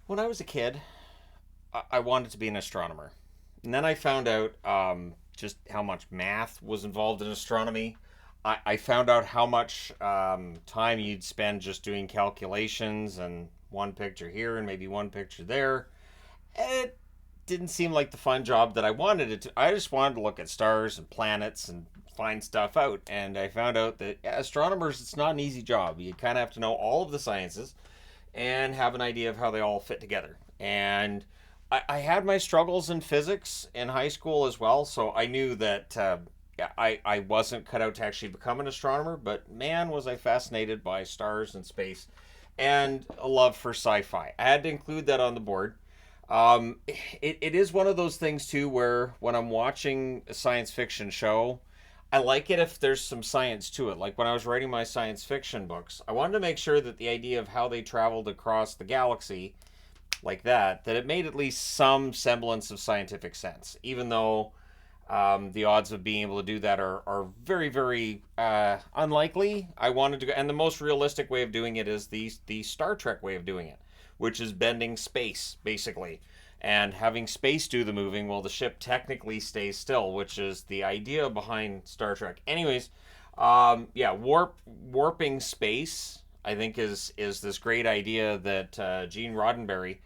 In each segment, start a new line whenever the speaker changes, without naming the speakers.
When I was a kid, I wanted to be an astronomer. And then I found out just how much math was involved in astronomy. I found out how much time you'd spend just doing calculations and one picture here and maybe one picture there. It didn't seem like the fun job that I wanted it to. I just wanted to look at stars and planets and find stuff out. And I found out that astronomers, it's not an easy job. You kind of have to know all of the sciences and have an idea of how they all fit together. And I had my struggles in physics in high school as well, so I knew that I wasn't cut out to actually become an astronomer, but man, was I fascinated by stars and space and a love for sci fi. I had to include that on the board. It is one of those things, too, where when I'm watching a science fiction show, I like it if there's some science to it. Like when I was writing my science fiction books, I wanted to make sure that the idea of how they traveled across the galaxy like that it made at least some semblance of scientific sense, even though the odds of being able to do that are very, very unlikely. I wanted to go, and the most realistic way of doing it is the Star Trek way of doing it, which is bending space, basically, and having space do the moving while the ship technically stays still, which is the idea behind Star Trek. Anyways, yeah, warping space, I think, is this great idea that Gene Roddenberry.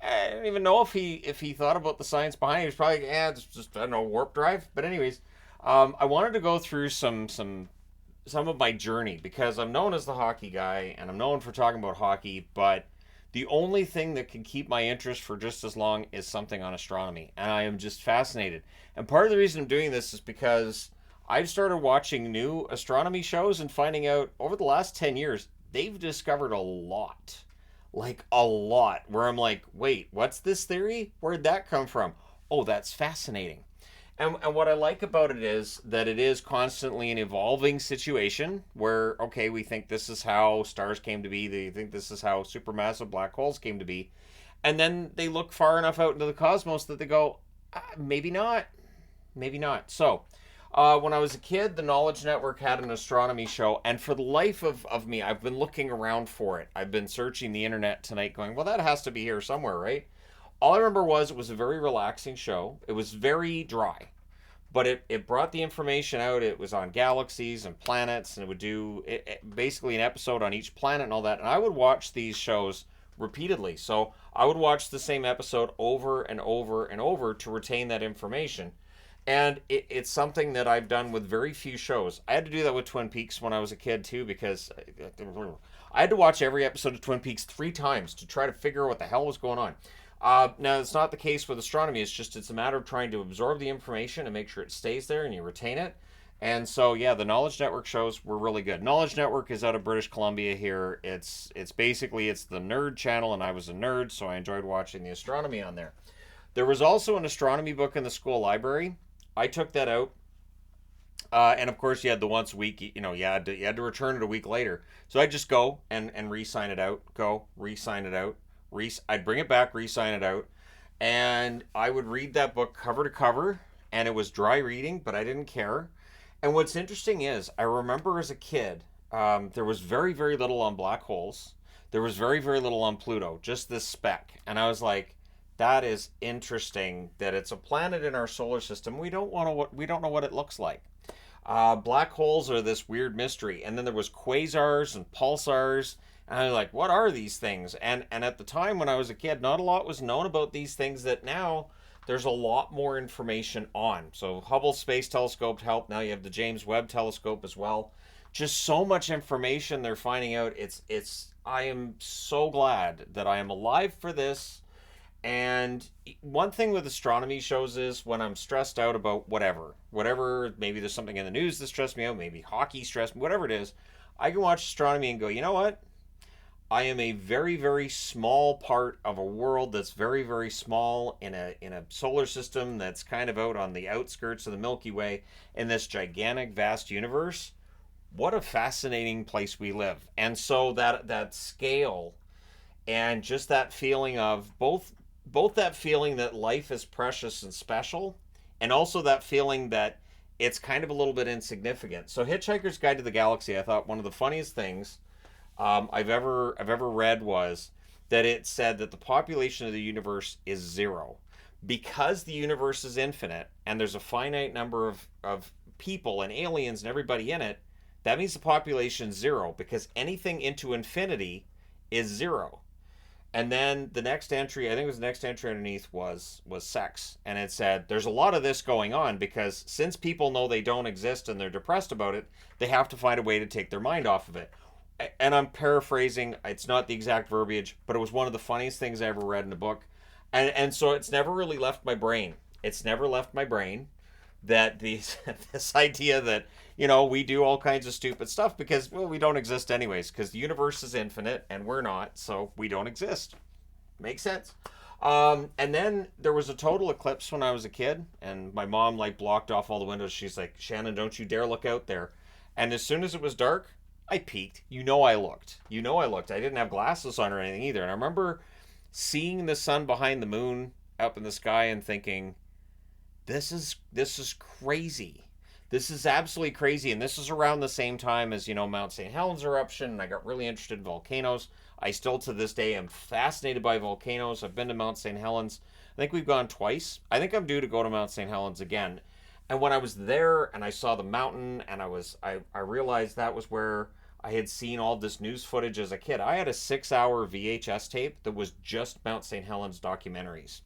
I don't even know if he thought about the science behind it. He was probably like, yeah, it's just I don't know, warp drive. But anyways, I wanted to go through some of my journey because I'm known as the hockey guy and I'm known for talking about hockey, but the only thing that can keep my interest for just as long is something on astronomy, and I am just fascinated. And part of the reason I'm doing this is because I've started watching new astronomy shows and finding out over the last 10 years they've discovered a lot. Like a lot, where I'm like, wait, what's this theory? Where'd that come from? Oh, that's fascinating. And what I like about it is that it is constantly an evolving situation where, okay, we think this is how stars came to be. They think this is how supermassive black holes came to be. And then they look far enough out into the cosmos that they go, maybe not. Maybe not. So, when I was a kid, the Knowledge Network had an astronomy show. And for the life of me, I've been looking around for it. I've been searching the internet tonight going, well, that has to be here somewhere, right? All I remember was it was a very relaxing show. It was very dry, but it brought the information out. It was on galaxies and planets, and it would do basically an episode on each planet and all that. And I would watch these shows repeatedly. So I would watch the same episode over and over and over to retain that information. And it's something that I've done with very few shows. I had to do that with Twin Peaks when I was a kid too, because I had to watch every episode of Twin Peaks 3 times to try to figure out what the hell was going on. Now, it's not the case with astronomy. It's a matter of trying to absorb the information and make sure it stays there and you retain it. And so, yeah, the Knowledge Network shows were really good. Knowledge Network is out of British Columbia here. It's basically it's the nerd channel, and I was a nerd, so I enjoyed watching the astronomy on there. There was also an astronomy book in the school library. I took that out. And of course, you had the once a week, you had to return it a week later. So I'd just go and re sign it out, go, re sign it out, I'd bring it back, re sign it out. And I would read that book cover to cover. And it was dry reading, but I didn't care. And what's interesting is, I remember as a kid, there was very, very little on black holes. There was very, very little on Pluto, just this speck. And I was like, that is interesting that it's a planet in our solar system. We don't know what it looks like. Black holes are this weird mystery, and then there was quasars and pulsars, and I was like, what are these things? And at the time when I was a kid, not a lot was known about these things that now there's a lot more information on. So Hubble Space Telescope helped. Now you have the James Webb Telescope as well. Just so much information they're finding out. It's I am so glad that I am alive for this. And one thing with astronomy shows is when I'm stressed out about whatever, maybe there's something in the news that stressed me out, maybe hockey stressed me, whatever it is, I can watch astronomy and go, you know what? I am a very, very small part of a world that's very, very small in a solar system that's kind of out on the outskirts of the Milky Way in this gigantic, vast universe. What a fascinating place we live. And so that scale and just that feeling of both that feeling that life is precious and special, and also that feeling that it's kind of a little bit insignificant. So Hitchhiker's Guide to the Galaxy, I thought one of the funniest things I've ever read was that it said that the population of the universe is zero. Because the universe is infinite and there's a finite number of people and aliens and everybody in it, that means the population's zero because anything into infinity is zero. And then the next entry, I think it was the next entry underneath was sex, and it said there's a lot of this going on because since people know they don't exist and they're depressed about it, they have to find a way to take their mind off of it. And I'm paraphrasing; it's not the exact verbiage, but it was one of the funniest things I ever read in a book, and so it's never really left my brain. It's never left my brain that these this idea that we do all kinds of stupid stuff because well we don't exist anyways because the universe is infinite and we're not, so we don't exist. Makes sense. And then there was a total eclipse when I was a kid, and my mom like blocked off all the windows. She's like, Shannon, don't you dare look out there. And as soon as it was dark, I peeked. I looked. I looked. I didn't have glasses on or anything either. And I remember seeing the sun behind the moon up in the sky and thinking, this is crazy. This is absolutely crazy. And this is around the same time as, Mount St. Helens eruption. And I got really interested in volcanoes. I still to this day am fascinated by volcanoes. I've been to Mount St. Helens. I think we've gone twice. I think I'm due to go to Mount St. Helens again. And when I was there and I saw the mountain and I realized that was where I had seen all this news footage as a kid. I had a 6-hour VHS tape that was just Mount St. Helens documentaries.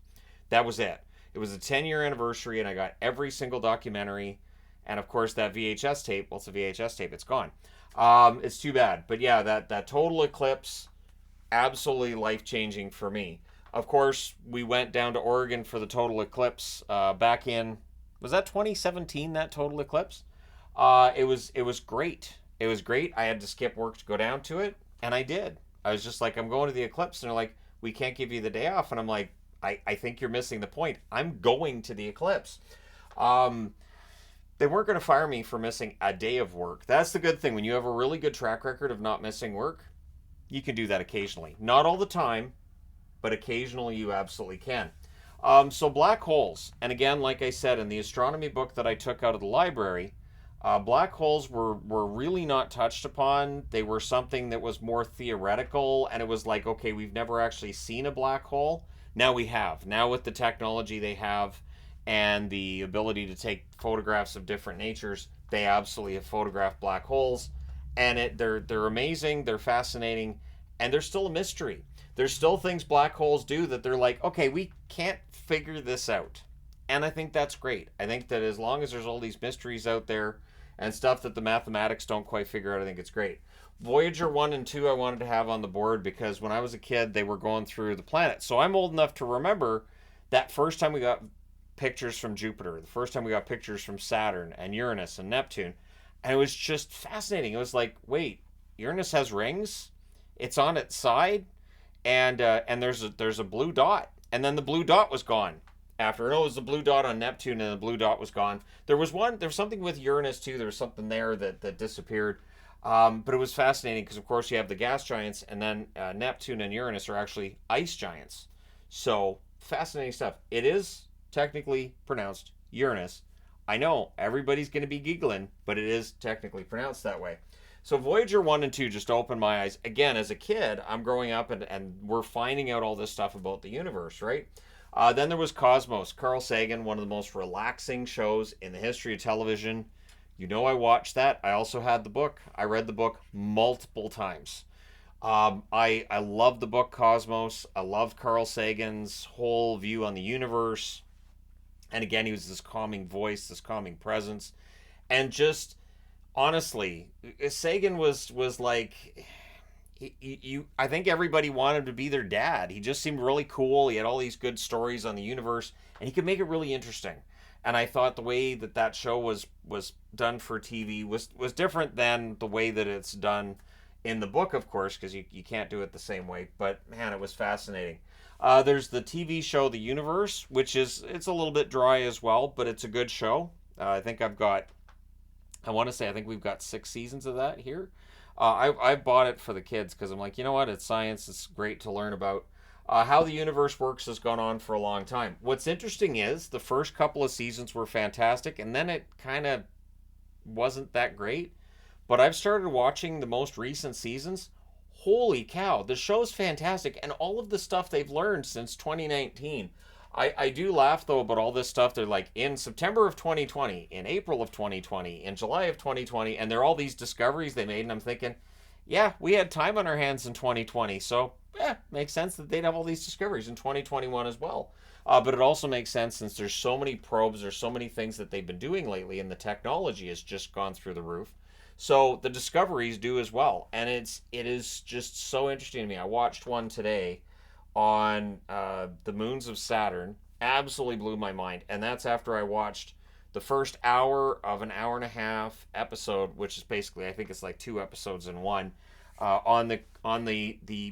That was it. It was a 10-year anniversary, and I got every single documentary. And of course, that VHS tape, well, it's a VHS tape, it's gone. It's too bad. But yeah, that total eclipse, absolutely life changing for me. Of course, we went down to Oregon for the total eclipse back in, was that 2017, that total eclipse? It was great. It was great. I had to skip work to go down to it, and I did. I was just like, I'm going to the eclipse, and they're like, we can't give you the day off. And I'm like, I think you're missing the point. I'm going to the eclipse. They weren't going to fire me for missing a day of work. That's the good thing. When you have a really good track record of not missing work, you can do that occasionally. Not all the time, but occasionally you absolutely can. So black holes, and again, like I said, in the astronomy book that I took out of the library, black holes were really not touched upon. They were something that was more theoretical, and it was like, okay, we've never actually seen a black hole. Now we have. Now with the technology they have and the ability to take photographs of different natures, they absolutely have photographed black holes, and they're amazing, they're fascinating, and they're still a mystery. There's still things black holes do that they're like, okay, we can't figure this out. And I think that's great. I think that as long as there's all these mysteries out there and stuff that the mathematics don't quite figure out, I think it's great. Voyager 1 and 2 I wanted to have on the board because when I was a kid, they were going through the planets. So I'm old enough to remember that first time we got pictures from Jupiter, the first time we got pictures from Saturn and Uranus and Neptune. And it was just fascinating. It was like, wait, Uranus has rings? It's on its side? And there's a blue dot. And then the blue dot was gone. After it was the blue dot on Neptune and the blue dot was gone. There was something with Uranus too. There was something there that disappeared. But it was fascinating because, of course, you have the gas giants, and then Neptune and Uranus are actually ice giants. So, fascinating stuff. It is technically pronounced Uranus. I know, everybody's going to be giggling, but it is technically pronounced that way. So, Voyager 1 and 2 just opened my eyes. Again, as a kid, I'm growing up, and we're finding out all this stuff about the universe, right? Then there was Cosmos. Carl Sagan, one of the most relaxing shows in the history of television. I watched that. I also had the book. I read the book multiple times. I love the book Cosmos. I love Carl Sagan's whole view on the universe. And again, he was this calming voice, this calming presence. And just, honestly, Sagan was like, I think everybody wanted to be their dad. He just seemed really cool. He had all these good stories on the universe, and he could make it really interesting. And I thought the way that show was done for TV was different than the way that it's done in the book, of course, because you can't do it the same way. But man, it was fascinating. There's the TV show The Universe, which it's a little bit dry as well, but it's a good show. I think I think we've got 6 seasons of that here. I bought it for the kids because I'm like, you know what? It's science. It's great to learn about. How the universe works has gone on for a long time. What's interesting is the first couple of seasons were fantastic, and then it kind of wasn't that great. But I've started watching the most recent seasons. holy cow, the show's fantastic. And all of the stuff they've learned since 2019. I do laugh, though, about all this stuff. They're like, in September of 2020, in April of 2020, in July of 2020, and they're all these discoveries they made. And I'm thinking, yeah, we had time on our hands in 2020. So, yeah, makes sense that they'd have all these discoveries in 2021 as well. But it also makes sense since there's so many probes, there's so many things that they've been doing lately, and the technology has just gone through the roof. So the discoveries do as well, and it is just so interesting to me. I watched one today on the moons of Saturn. Absolutely blew my mind, and that's after I watched the first hour of an hour and a half episode, which is basically, I think it's like two episodes in one, on the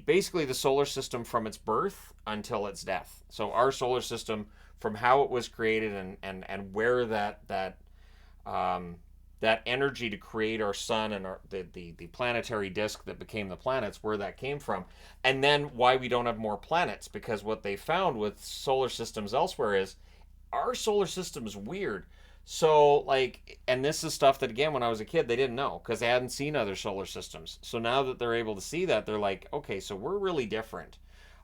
basically the solar system from its birth until its death. So our solar system, from how it was created, and where um, that energy to create our sun and the planetary disk that became the planets, where that came from, and then why we don't have more planets. Because what they found with solar systems elsewhere is our solar system is weird. So, like, and this is stuff that, again, when I was a kid, they didn't know because they hadn't seen other solar systems. So now that they're able to see that, they're like, okay, so we're really different.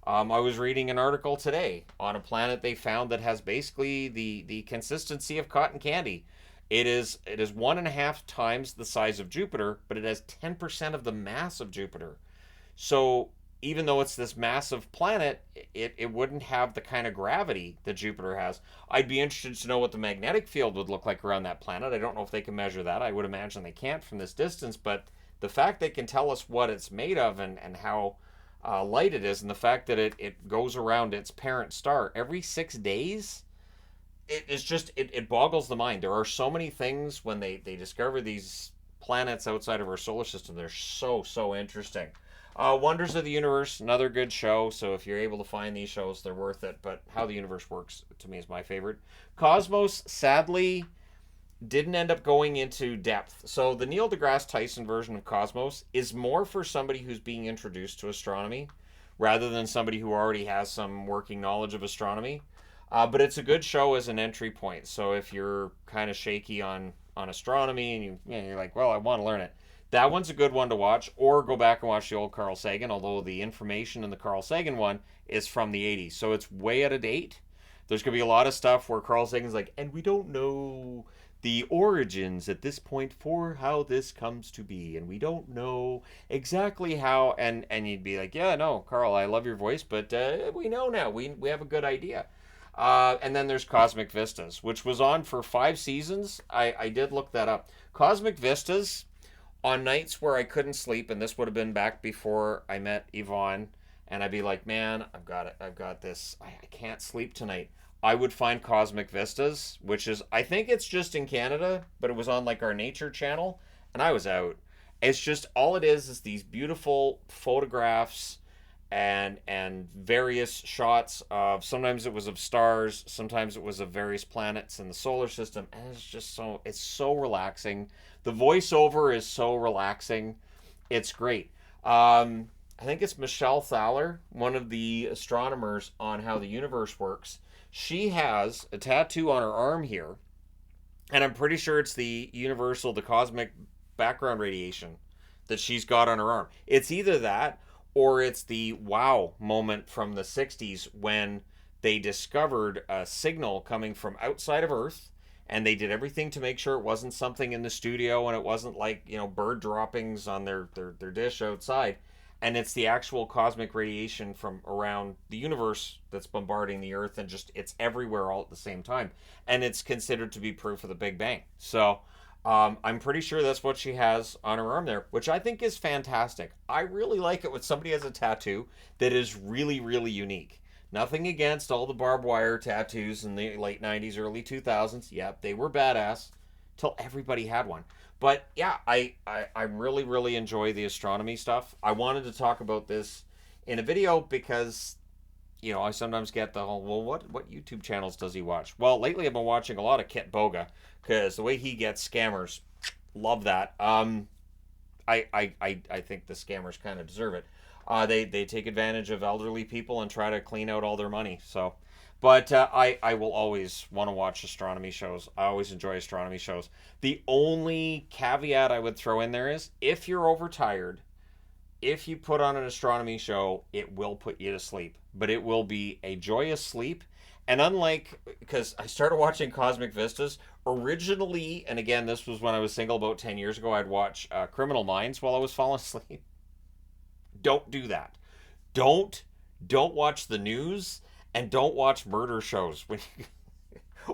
I was reading an article today on a planet they found that has basically the consistency of cotton candy. It is 1.5 times the size of Jupiter, but it has 10% of the mass of Jupiter. So even though it's this massive planet, it wouldn't have the kind of gravity that Jupiter has. I'd be interested to know what the magnetic field would look like around that planet. I don't know if they can measure that. I would imagine they can't from this distance, but the fact they can tell us what it's made of, and how light it is, and the fact that it goes around its parent star every 6 days, it boggles the mind. There are so many things when they discover these planets outside of our solar system. They're so interesting. Wonders of the Universe, another good show. So if you're able to find these shows, they're worth it. But How the Universe Works, to me, is my favorite. Cosmos, sadly, didn't end up going into depth. So the Neil deGrasse Tyson version of Cosmos is more for somebody who's being introduced to astronomy, rather than somebody who already has some working knowledge of astronomy. But it's a good show as an entry point. So if you're kind of shaky on astronomy, and you're like, well, I want to learn it, that one's a good one to watch. Or go back and watch the old Carl Sagan, although the information in the Carl Sagan one is from the 80s. So it's way out of date. There's going to be a lot of stuff where Carl Sagan's like, and we don't know the origins at this point for how this comes to be, and we don't know exactly how, and you'd be like, yeah, no, Carl, I love your voice, but we know now. We have a good idea. And then there's Cosmic Vistas, which was on for 5 seasons. I did look that up. Cosmic Vistas, on nights where I couldn't sleep, and this would have been back before I met Yvonne, and I'd be like, man, I've got it. I've got this. I can't sleep tonight. I would find Cosmic Vistas, which is, I think it's just in Canada, but it was on like our nature channel, and I was out. It's just, all it is these beautiful photographs and various shots of, sometimes it was of stars, sometimes it was of various planets in the solar system, and it's so relaxing. The voiceover is so relaxing. It's great. I think it's Michelle Thaler, one of the astronomers on How the Universe Works. She has a tattoo on her arm here, and I'm pretty sure it's the cosmic background radiation that she's got on her arm. It's either that, or it's the wow moment from the 60s when they discovered a signal coming from outside of Earth, and they did everything to make sure it wasn't something in the studio, and it wasn't like, bird droppings on their dish outside. And it's the actual cosmic radiation from around the universe that's bombarding the Earth, and just, it's everywhere all at the same time. And it's considered to be proof of the Big Bang. So I'm pretty sure that's what she has on her arm there, which I think is fantastic. I really like it when somebody has a tattoo that is really, really unique. Nothing against all the barbed wire tattoos in the late 90s, early 2000s. Yep, they were badass till everybody had one. But yeah, I really, really enjoy the astronomy stuff. I wanted to talk about this in a video because, I sometimes get the whole, well, what YouTube channels does he watch? Well, lately I've been watching a lot of Kit Boga, because the way he gets scammers, love that. I think the scammers kind of deserve it. They take advantage of elderly people and try to clean out all their money. So, but I will always want to watch astronomy shows. I always enjoy astronomy shows. The only caveat I would throw in there is, if you're overtired, if you put on an astronomy show, it will put you to sleep, but it will be a joyous sleep. And unlike, because I started watching Cosmic Vistas originally, and again, this was when I was single about 10 years ago, I'd watch Criminal Minds while I was falling asleep. Don't do that. Don't don't watch the news, and don't watch murder shows when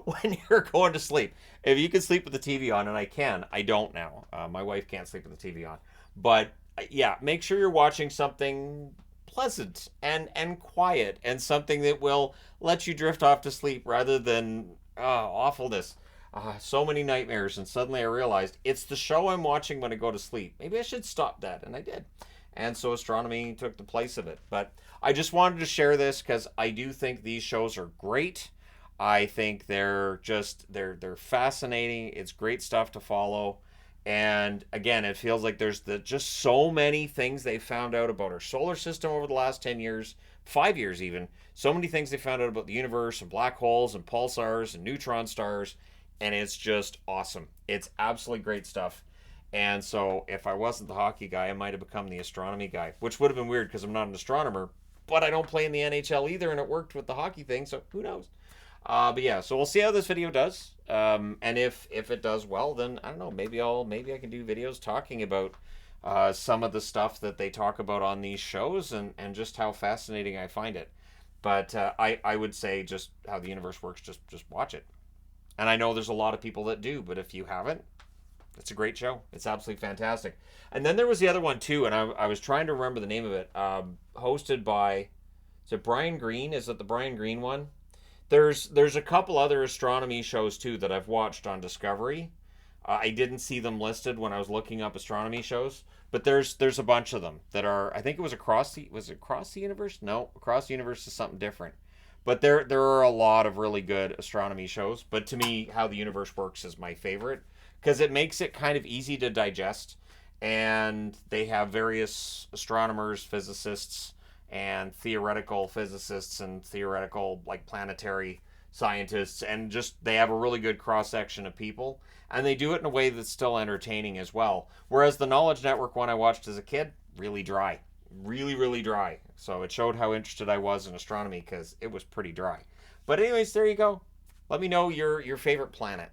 when you're going to sleep. If you can sleep with the TV on, and I can, I don't now. My wife can't sleep with the TV on, but yeah, make sure you're watching something pleasant and quiet, and something that will let you drift off to sleep rather than awfulness. So many nightmares, and suddenly I realized it's the show I'm watching when I go to sleep. Maybe I should stop that, and I did. And so astronomy took the place of it. But I just wanted to share this because I do think these shows are great. I think they're fascinating. It's great stuff to follow. And again, it feels like there's just so many things they found out about our solar system over the last 10 years, 5 years even. So many things they found out about the universe and black holes and pulsars and neutron stars. And it's just awesome. It's absolutely great stuff. And so if I wasn't the hockey guy, I might have become the astronomy guy, which would have been weird because I'm not an astronomer, but I don't play in the NHL either, and it worked with the hockey thing, so who knows? But yeah, so we'll see how this video does. And if it does well, then I don't know. Maybe I can do videos talking about some of the stuff that they talk about on these shows, and just how fascinating I find it. But I would say just how the universe works. Just watch it. And I know there's a lot of people that do, but if you haven't, it's a great show. It's absolutely fantastic. And then there was the other one too, and I was trying to remember the name of it. Hosted by, is it Brian Green? Is it the Brian Green one? There's a couple other astronomy shows too that I've watched on Discovery. I didn't see them listed when I was looking up astronomy shows, but there's a bunch of them that are. I think it was across the universe? No, Across the Universe is something different. But there are a lot of really good astronomy shows. But to me, How the Universe Works is my favorite because it makes it kind of easy to digest, and they have various astronomers, physicists, and theoretical physicists, and theoretical like planetary scientists, and just they have a really good cross section of people, and they do it in a way that's still entertaining as well. Whereas the Knowledge Network one I watched as a kid, really dry, really dry. So it showed how interested I was in astronomy because it was pretty dry. But anyways, there you go. Let me know your favorite planet.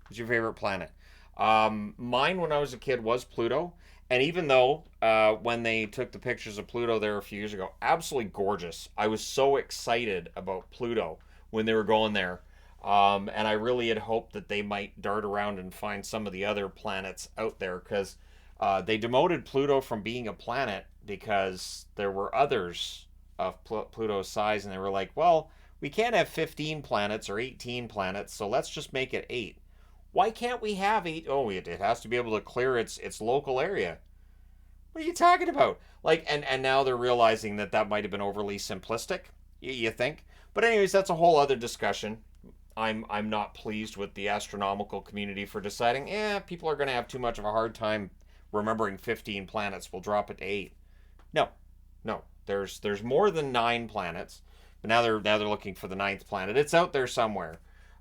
What's your favorite planet? Mine when I was a kid was Pluto. And even though when they took the pictures of Pluto there a few years ago, absolutely gorgeous. I was so excited about Pluto when they were going there. And I really had hoped that they might dart around and find some of the other planets out there because they demoted Pluto from being a planet because there were others of Pluto's size, and they were like, well, we can't have 15 planets or 18 planets, so let's just make it 8. Why can't we have 8? Oh, it has to be able to clear its local area. What are you talking about? Like, and now they're realizing that that might have been overly simplistic. You think? But anyways, that's a whole other discussion. I'm not pleased with the astronomical community for deciding, people are going to have too much of a hard time remembering 15 planets. We'll drop it to 8. No, no. There's more than 9 planets, but now they're looking for the ninth planet. It's out there somewhere.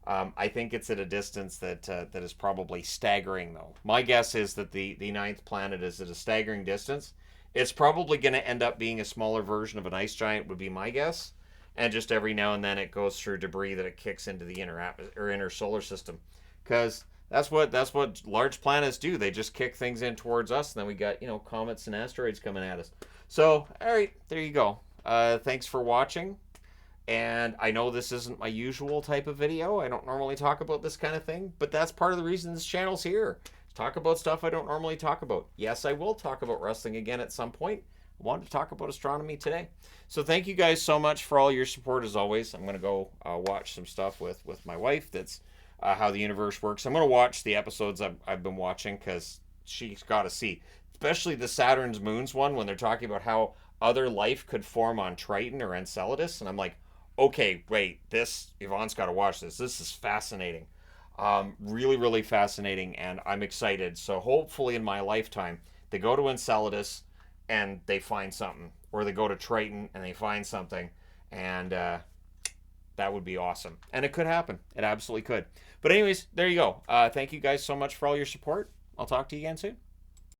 I think it's at a distance that is probably staggering, though. My guess is that the ninth planet is at a staggering distance. It's probably going to end up being a smaller version of an ice giant, would be my guess. And just every now and then it goes through debris that it kicks into the inner solar system, because that's what large planets do. They just kick things in towards us, and then we got comets and asteroids coming at us. So all right, there you go. Thanks for watching. And I know this isn't my usual type of video. I don't normally talk about this kind of thing, but that's part of the reason this channel's here. Talk about stuff I don't normally talk about. Yes, I will talk about wrestling again at some point. I wanted to talk about astronomy today. So thank you guys so much for all your support as always. I'm going to go watch some stuff with my wife. That's How the Universe Works. I'm going to watch the episodes I've been watching because she's got to see. Especially the Saturn's Moons one when they're talking about how other life could form on Triton or Enceladus. And I'm like, okay, wait, Yvonne's got to watch this. This is fascinating. Really fascinating, and I'm excited. So hopefully in my lifetime, they go to Enceladus and they find something, or they go to Triton and they find something, and that would be awesome. And it could happen. It absolutely could. But anyways, there you go. Thank you guys so much for all your support. I'll talk to you again soon.